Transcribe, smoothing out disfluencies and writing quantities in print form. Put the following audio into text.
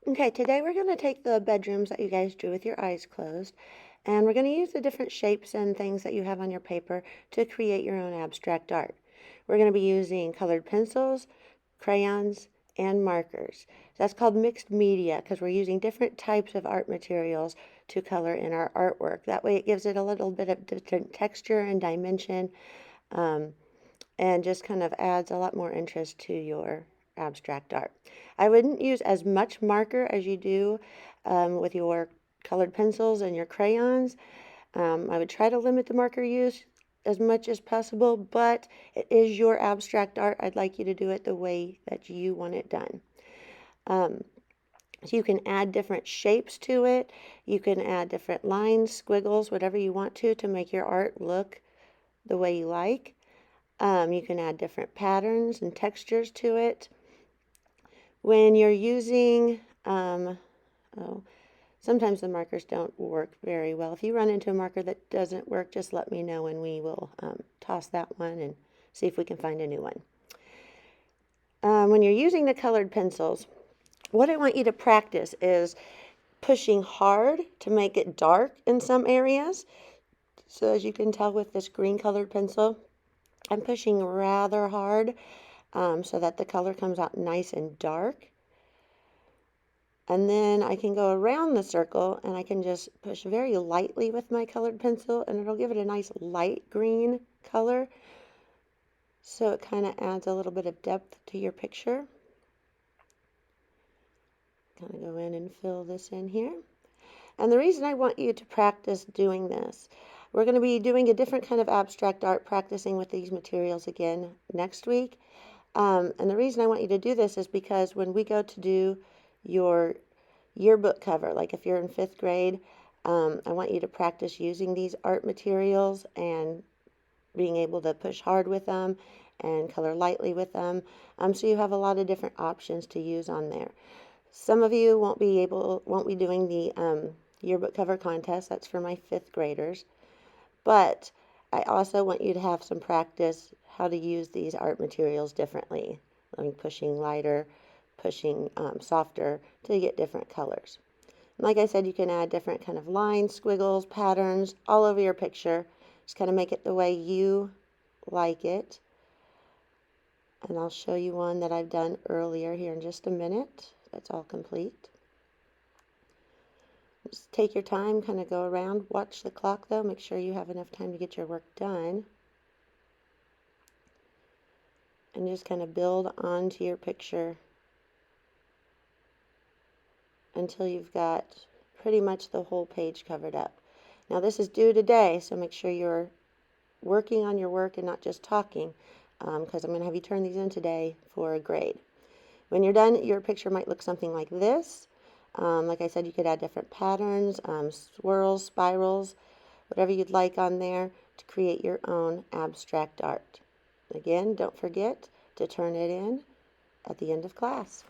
Okay, today we're going to take the bedrooms that you guys drew with your eyes closed, and we're going to use the different shapes and things that you have on your paper to create your own abstract art. We're going to be using colored pencils, crayons, and markers. That's called mixed media because we're using different types of art materials to color in our artwork. That way it gives it a little bit of different texture and dimension, um, and just kind of adds a lot more interest to your abstract art. I wouldn't use as much marker as you do with your colored pencils and your crayons. I would try to limit the marker use as much as possible, but it is your abstract art. I'd like you to do it the way that you want it done. So you can add different shapes to it. You can add different lines, squiggles, whatever you want to make your art look the way you like. You can add different patterns and textures to it. When you're using, sometimes the markers don't work very well. If you run into a marker that doesn't work, just let me know and we will toss that one and see if we can find a new one. When you're using the colored pencils, what I want you to practice is pushing hard to make it dark in some areas. So as you can tell with this green colored pencil, I'm pushing rather hard so that the color comes out nice and dark. And then I can go around the circle and I can just push very lightly with my colored pencil and it'll give it a nice light green color. So it kind of adds a little bit of depth to your picture. Kind of go in and fill this in here. And the reason I want you to practice doing this, we're going to be doing a different kind of abstract art, practicing with these materials again next week. And the reason I want you to do this is because when we go to do your yearbook cover, like if you're in 5th grade, I want you to practice using these art materials and being able to push hard with them and color lightly with them. So you have a lot of different options to use on there. Some of you won't be doing the yearbook cover contest. That's for my 5th graders. But I also want you to have some practice how to use these art materials differently, like pushing lighter, pushing softer to get different colors. And like I said, you can add different kind of lines, squiggles, patterns all over your picture. Just kind of make it the way you like it. And I'll show you one that I've done earlier here in just a minute. That's all complete. Just take your time, kind of go around, watch the clock though, make sure you have enough time to get your work done. And just kind of build onto your picture until you've got pretty much the whole page covered up. Now this is due today, so make sure you're working on your work and not just talking, because I'm going to have you turn these in today for a grade. When you're done, your picture might look something like this. Like I said, you could add different patterns, swirls, spirals, whatever you'd like on there to create your own abstract art. Again, don't forget to turn it in at the end of class.